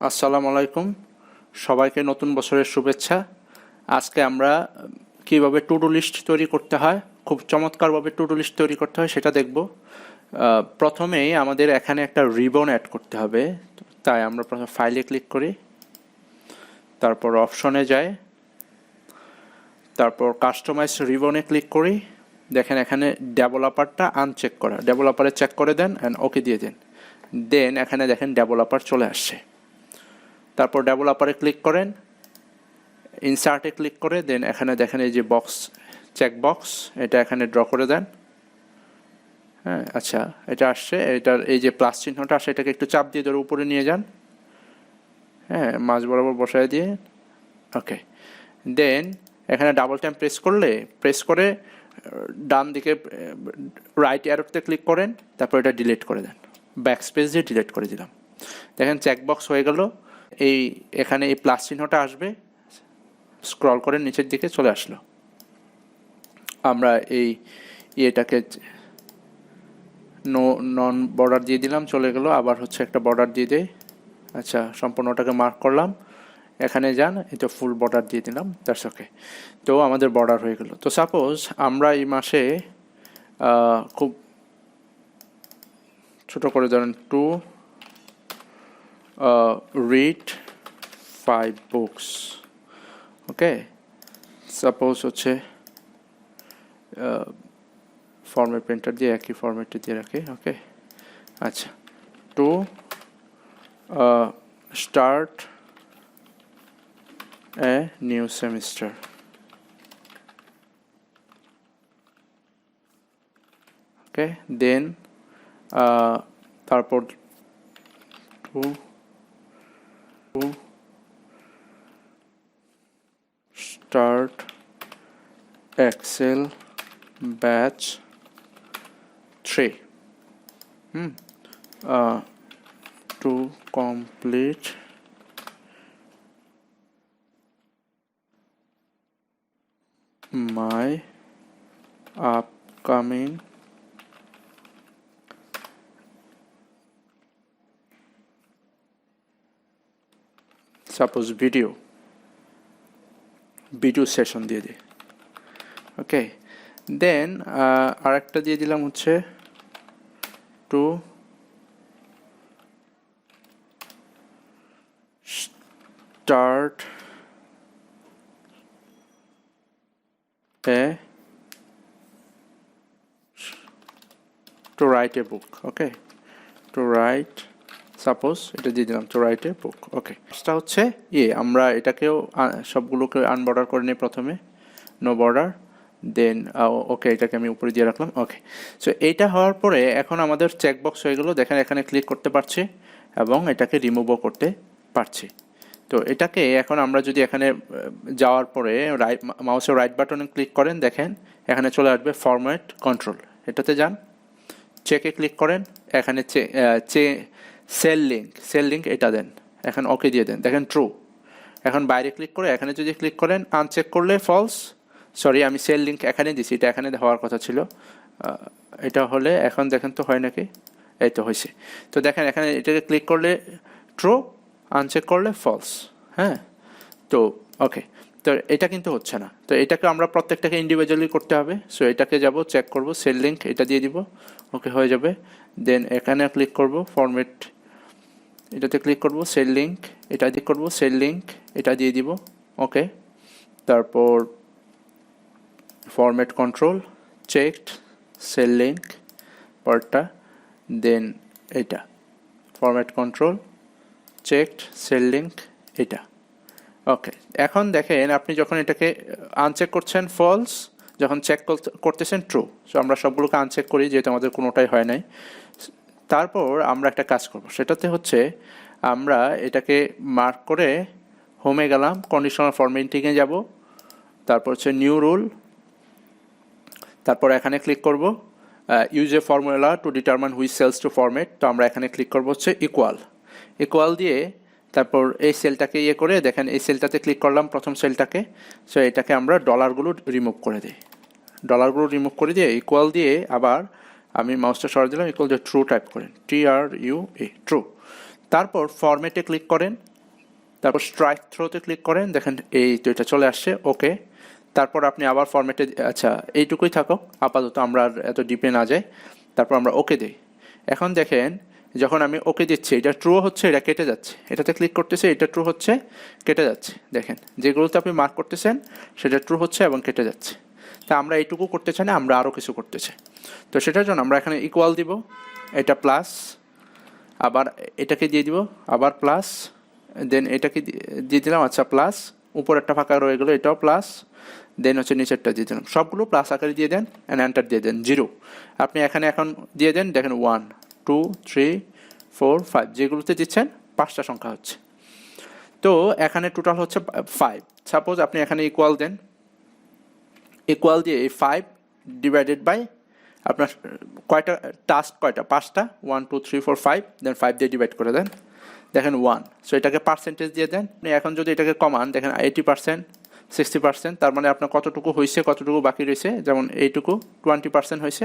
আসসালামু আলাইকুম, সবাইকে নতুন বছরের শুভেচ্ছা। আজকে আমরা কিভাবে টু ডু লিস্ট তৈরি করতে হয়, খুব চমৎকারভাবে টু ডু লিস্ট তৈরি করতে হয় সেটা দেখব। প্রথমেই আমাদের এখানে একটা রিবন অ্যাড করতে হবে, তাই আমরা প্রথমে ফাইলে ক্লিক করি, তারপর অপশনে যাই, তারপর কাস্টমাইজ রিবনে ক্লিক করি। দেখেন এখানে ডেভেলপারটা আনচেক করা, ডেভেলপারে চেক করে দেন অ্যান্ড ওকে দিয়ে দেন। দেন এখানে দেখেন ডেভেলপার চলে আসছে। তারপর ডেভেলপারে ক্লিক করেন, ইনসার্টে ক্লিক করে দেন এখানে দেখেন এই যে বক্স, চেক বক্স, এটা এখানে ড্র করে দেন। হ্যাঁ, আচ্ছা, এটা আসছে, এটার এই যে প্লাস চিহ্নটা আসে এটাকে একটু চাপ দিয়ে ধরে উপরে নিয়ে যান। হ্যাঁ, মাঝ বরাবর বসায় দিয়ে ওকে। দেন এখানে ডাবল টাইম প্রেস করে ডান দিকে রাইট অ্যারোতে ক্লিক করেন, তারপর এটা ডিলিট করে দেন, ব্যাক স্পেস দিয়ে ডিলিট করে দিলাম। দেখেন চেকবক্স হয়ে গেল। এখানে এই প্লাস চিহ্নটা আসবে, স্ক্রল করে নিচের দিকে চলে আসলো। আমরা এই ইয়েটাকে নন বর্ডার দিয়ে দিলাম, চলে গেল। আবার হচ্ছে একটা বর্ডার দিয়ে দেয়। আচ্ছা, সম্পূর্ণটাকে মার্ক করলাম, এখানে যান, এটা ফুল বর্ডার দিয়ে দিলাম, দ্যাটস ওকে। তো আমাদের বর্ডার হয়ে গেল। তো সাপোজ আমরা এই মাসে খুব ছোট করে ধরেন to read 5 books, okay. Suppose হচ্ছে ফরম্যাট প্রিন্টার দিয়ে একই ফরম্যাটে দিয়ে রাখি, ওকে। আচ্ছা, to start a new semester, okay. Then তারপর to start Excel batch 3 to complete my upcoming suppose video session দিয়ে দিই, ওকে। দেন আরেকটা দিয়ে দিলাম হচ্ছে to start to write a book, okay, to write, suppose এটা দিয়ে দিলাম, টু রাইট এ বুক, ওকে। ফার্স্টটা হচ্ছে আমরা এটাকেও সবগুলোকে আনবর্ডার করে নিই প্রথমে, নো বর্ডার, দেন ওকে, এটাকে আমি উপরে দিয়ে রাখলাম, ওকে। সো এইটা হওয়ার পরে এখন আমাদের চেকবক্স হয়ে গেল, দেখেন এখানে ক্লিক করতে পারছি এবং এটাকে রিমুভও করতে পারছি। তো এটাকে এখন আমরা যদি এখানে যাওয়ার পরে মাউসের রাইট বাটনে ক্লিক করেন, দেখেন এখানে চলে আসবে ফরম্যাট কন্ট্রোল, এটাতে যান, চেকে ক্লিক করেন, এখানে সেল লিঙ্ক এটা দেন, এখন ওকে দিয়ে দেন, দেখেন ট্রু। এখন বাইরে ক্লিক করে এখানে যদি ক্লিক করেন, আনচেক করলে ফলস, সরি আমি সেল লিঙ্ক এখানে দিছি, এটা এখানে হওয়ার কথা ছিল, এটা হলে এখন দেখেন তো হয় নাকি, এই তো হয়েছে। তো দেখেন এখানে এটাকে ক্লিক করলে ট্রু, আনচেক করলে ফলস, হ্যাঁ। তো ওকে, তো এটা কিন্তু হচ্ছে না, তো এটাকে আমরা প্রত্যেকটাকে ইন্ডিভিজুয়ালি করতে হবে। সো এটাকে যাব, চেক করব, সেল লিঙ্ক এটা দিয়ে দিব, ওকে হয়ে যাবে। দেন এখানে ক্লিক করব, ফরম্যাট এটাতে ক্লিক করব, সেল লিঙ্ক এটা দিয়ে করব, সেল লিঙ্ক এটা দিয়ে দিব, ওকে। তারপর format control, checked, cell link পরটা, দেন এটা format control, checked, cell link এটা, ওকে। এখন দেখেন আপনি যখন এটাকে আনচেক করছেন ফলস, যখন চেক করতেছেন ট্রু। সো আমরা সবগুলোকে আনচেক করি যেহেতু আমাদের কোনোটাই হয় নাই। তারপর আমরা একটা কাজ করব, সেটাতে হচ্ছে আমরা এটাকে মার্ক করে হোমে গেলাম, কন্ডিশনাল ফরম্যাটিংয়ে যাব, তারপর হচ্ছে নিউ রুল, তারপর এখানে ক্লিক করব use a formula to determine which cells to format. তো আমরা এখানে ক্লিক করব হচ্ছে ইকুয়াল দিয়ে, তারপর এই সেলটাকে করে দেখেন এই সেলটাতে ক্লিক করলাম, প্রথম সেলটাকে। সো এটাকে আমরা ডলারগুলো রিমুভ করে দিই, ইকুয়াল দিয়ে আবার আমি মাউসটা সরিয়ে দিলাম, ইকুয়াল দিয়ে ট্রু টাইপ করেন, TRUE, ট্রু। তারপর ফরম্যাটে ক্লিক করেন, তারপর স্ট্রাইক থ্রোতে ক্লিক করেন, দেখেন এই তো এটা চলে আসছে, ওকে। তারপর আপনি আবার ফরম্যাটে, আচ্ছা এইটুকুই থাকুক আপাতত, আমরা আর এত ডিপে না যাই। তারপর আমরা ওকে দিই। এখন দেখেন যখন আমি ওকে দিচ্ছি এটা ট্রু হচ্ছে, এটা কেটে যাচ্ছে, এটাতে ক্লিক করতেছে, এটা ট্রু হচ্ছে, কেটে যাচ্ছে। দেখেন যেগুলোতে আপনি মার্ক করতেছেন সেটা ট্রু হচ্ছে এবং কেটে যাচ্ছে। তা আমরা এইটুকু করতে চাই না, আমরা আরও কিছু করতে চাই। তো সেটার জন্য আমরা এখানে ইকুয়াল দিব, এটা প্লাস, আবার এটাকে দিয়ে দিব, আবার প্লাস, দেন এটাকে দিয়ে দিলাম, আচ্ছা প্লাস, উপর একটা ফাঁকা রয়ে গেলো, এটাও প্লাস, দেন হচ্ছে নিচেরটা দিয়ে দিলাম, সবগুলো প্লাস আকারে দিয়ে দেন অ্যান্ড এন্টার দিয়ে দেন, 0। আপনি এখানে এখন দিয়ে দেন, দেখেন 1 2 3 4 5, যেগুলোতে দিচ্ছেন 5টা সংখ্যা হচ্ছে। তো এখানে টোটাল হচ্ছে 5। সাপোজ আপনি এখানে ইকুয়াল দেন, ইকুয়াল দিয়ে এই 5 ডিভাইডেড বাই আপনার কয়টা টাস্ক, কয়টা 5টা, 1 2 3 4 5, দেন 5 দিয়ে ডিভাইড করে দেন, দেখেন 1। সো এটাকে পার্সেন্টেজ দিয়ে দেন। আপনি এখন যদি এটাকে কমান, দেখেন 80%, 60%, তার মানে আপনার কতটুকু হয়েছে, কতটুকু বাকি রয়েছে, যেমন এইটুকু 20% হয়েছে,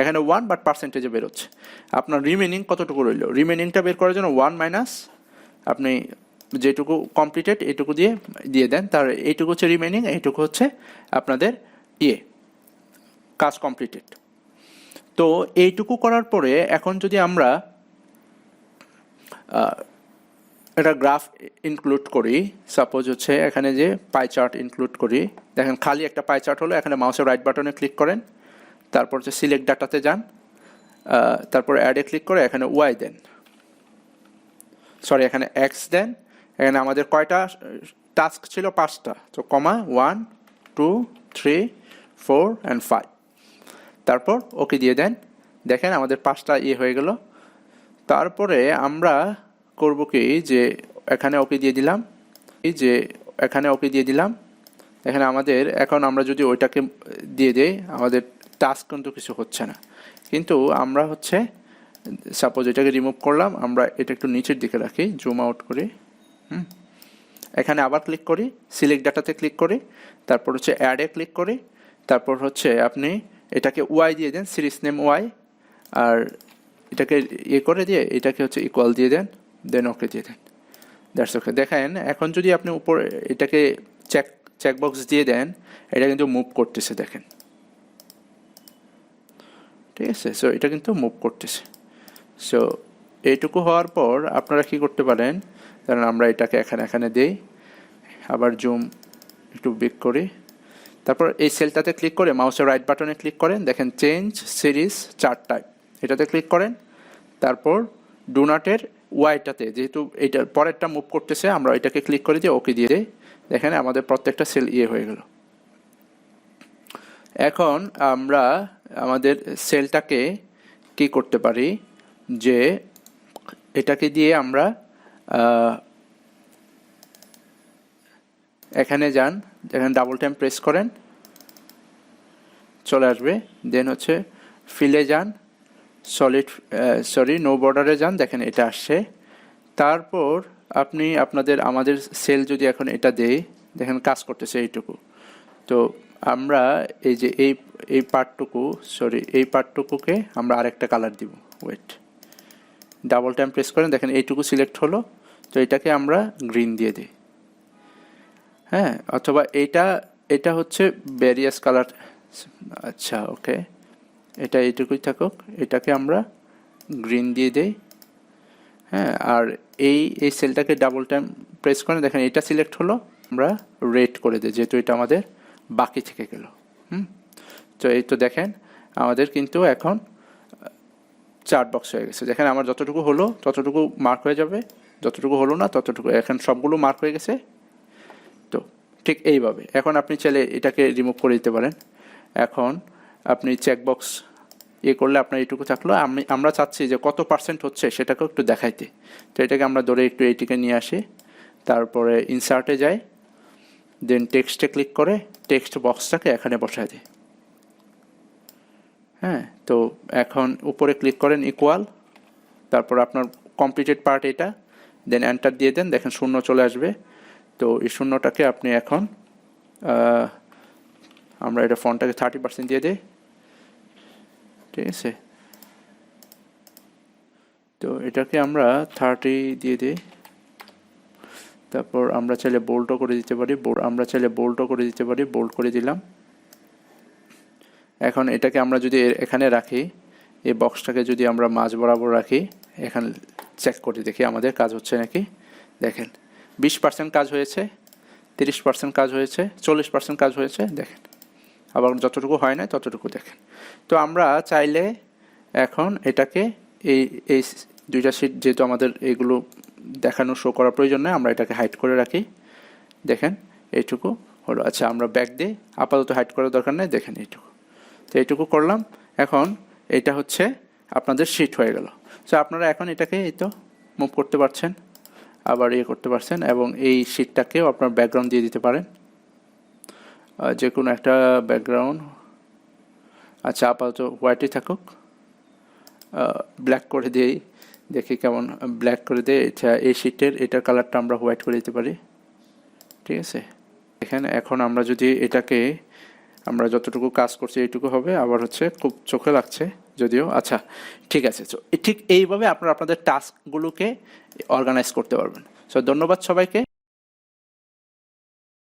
এখানে 1 বাট পার্সেন্টেজে বেরোচ্ছে। আপনার রিমেনিং কতটুকু রইল, রিমেনিংটা বের করার জন্য 1 মাইনাস আপনি যেটুকু কমপ্লিটেড এইটুকু দিয়ে দিয়ে দেন, তার এইটুকু হচ্ছে রিমেনিং, এইটুকু হচ্ছে আপনাদের কাজ কমপ্লিটেড। তো এইটুকু করার পরে এখন যদি আমরা এটা গ্রাফ ইনক্লুড করি, সাপোজ হচ্ছে এখানে যে পাই চার্ট ইনক্লুড করি, দেখেন খালি একটা পাই চার্ট হলো, এখানে মাউসের রাইট বাটনে ক্লিক করেন, তারপর হচ্ছে সিলেক্ট ডাটাতে যান, তারপর অ্যাডে ক্লিক করে এখানে ওয়াই দেন, সরি এখানে এক্স দেন। এখানে আমাদের কয়টা টাস্ক ছিল, 5টা, তো কমা 1 2 3 4 অ্যান্ড 5, তারপর ওকে দিয়ে দেন। দেখেন আমাদের 5টা হয়ে গেল। তারপরে আমরা করব কি, যে এখানে ওকে দিয়ে দিলাম, এখানে আমাদের এখন আমরা যদি ওইটাকে দিয়ে দেই, আমাদের টাস্ক কিন্তু কিছু হচ্ছে না। কিন্তু আমরা হচ্ছে সাপোজ এটাকে রিমুভ করলাম, আমরা এটা একটু নিচের দিকে রাখি, জুম আউট করি, এখানে আবার ক্লিক করি, সিলেক্ট ডাটাতে ক্লিক করি, তারপর হচ্ছে অ্যাডে ক্লিক করি, তারপর হচ্ছে আপনি এটাকে ওয়াই দিয়ে দেন, সিরিজ নেম ওয়াই, আর এটাকে করে দিয়ে এটাকে হচ্ছে ইকুয়াল দিয়ে দেন, দেন ওকে দিয়ে দেন, দ্যাটস ওকে। দেখেন এখন যদি আপনি উপর এটাকে চেকবক্স দিয়ে দেন, এটা কিন্তু মুভ করতেছে, দেখেন, ঠিক আছে। সো এটা কিন্তু মুভ করতেছে। সো এইটুকু হওয়ার পর আপনারা কি করতে পারেন, কারণ আমরা এটাকে এখানে দিই, আবার জুম একটু বিগ করি, তারপর এই সেলটাতে ক্লিক করে মাউসের রাইট বাটনে ক্লিক করেন, দেখেন চেঞ্জ সিরিজ চার্ট টাইপ, এটাতে ক্লিক করেন, তারপর ডোনাটের ওয়াইটাতে, যেহেতু এইটার পরেরটা মুভ করতেছে, আমরা এটাকে ক্লিক করে দিয়ে ওকে দিয়ে দিই, দেখেন আমাদের প্রত্যেকটা সেল হয়ে গেল। এখন আমরা আমাদের সেলটাকে কি করতে পারি, যে এটাকে দিয়ে আমরা এখানে যান, এখানে ডাবল টাইম প্রেস করেন, চলে আসবে, দেন হচ্ছে ফিলে যান, নো বর্ডারে যান, দেখেন এটা আসছে। তারপর আপনি আমাদের সেল যদি এখন এটা দেই, দেখেন কাজ করতেছে এইটুকু। তো আমরা এই যে এই পার্টটুকুকে আমরা আরেকটা কালার দিব, ওয়েট, ডাবল টাইম প্রেস করেন, দেখেন এইটুকু সিলেক্ট হলো, তো এটাকে আমরা গ্রিন দিয়ে দিই, হ্যাঁ, অথবা এটা হচ্ছে ভ্যারিয়াস কালার, আচ্ছা ওকে, এটা এইটুকুই থাকুক, এটাকে আমরা গ্রিন দিয়ে দেই, হ্যাঁ। আর এই সেলটাকে ডাবল টাইম প্রেস করেন, দেখেন এটা সিলেক্ট হলো, আমরা রেড করে দিই, যেহেতু এটা আমাদের বাকি থেকে গেল। তো এই তো দেখেন আমাদের কিন্তু এখন চার্ট বক্স হয়ে গেছে, দেখেন আমার যতটুকু হলো ততটুকু মার্ক হয়ে যাবে, যতটুকু হলো না ততটুকু, এখন সবগুলো মার্ক হয়ে গেছে। তো ঠিক এইভাবে এখন আপনি চাইলে এটাকে রিমুভ করে দিতে পারেন। এখন আপনি চেকবক্স করলে আপনার এইটুকু থাকলো, আমরা চাচ্ছি যে কত পার্সেন্ট হচ্ছে সেটাকেও একটু দেখাইতে, তো এটাকে আমরা ধরে একটু এইটিকে নিয়ে আসি, তারপরে ইনসার্টে যাই, দেন টেক্সটে ক্লিক করে টেক্সট বক্সটাকে এখানে বসায় দিই, হ্যাঁ। তো এখন উপরে ক্লিক করেন ইকুয়াল, তারপর আপনার কমপ্লিটেড পার্ট এটা, দেন এন্টার দিয়ে দেন, দেখেন শূন্য চলে আসবে। তো এই শূন্যটাকে আপনি এখন আমরা এটা ফন্টটাকে 30% দিয়ে দিই, ঠিক আছে। তো এটাকে আমরা 30 দিয়ে দিই, তারপর আমরা চাইলে বোল্ডও করে দিতে পারি, বোল্ড করে দিলাম। এখন এটাকে আমরা যদি এখানে রাখি, এই বক্সটাকে যদি আমরা মাঝ বরাবর রাখি, এখানে চেক করে দেখি আমাদের কাজ হচ্ছে নাকি। দেখেন 20% কাজ হয়েছে, 30% কাজ হয়েছে, 40% কাজ হয়েছে, দেখেন। আবার যতটুকু হয় না ততটুকু দেখেন। তো আমরা চাইলে এখন এটাকে এই এই দুইটা শিট যেহেতু আমাদের এইগুলো দেখানো শো করার প্রয়োজন নয়, আমরা এটাকে হাইড করে রাখি। দেখেন এইটুকু হলো। আচ্ছা আমরা ব্যাক দিয়ে আপাতত হাইড করার দরকার নেই, দেখেন এইটুকু। তো এইটুকু করলাম। এখন এটা হচ্ছে আপনাদের শিট হয়ে গেল। সো আপনারা এখন এটাকে এই তো মুভ করতে পারছেন, আবার করতে পারছেন, এবং এই শিটটাকেও আপনার ব্যাকগ্রাউন্ড দিয়ে দিতে পারেন, যে কোনো একটা ব্যাকগ্রাউন্ড। আচ্ছা আপাতত হোয়াইটই থাকুক, ব্ল্যাক করে দিয়েই দেখি কেমন, ব্ল্যাক করে দিয়ে এই শিটের এটার কালারটা আমরা হোয়াইট করে দিতে পারি, ঠিক আছে। এখানে এখন আমরা যদি এটাকে আমরা যতটুকু কাজ করছি এইটুকু হবে, আবার হচ্ছে খুব চোখে লাগছে যদিও। আচ্ছা ঠিক আছে, ঠিক এইভাবে আপনারা আপনাদের টাস্কগুলোকে অর্গানাইজ করতে পারবেন। সো ধন্যবাদ সবাইকে।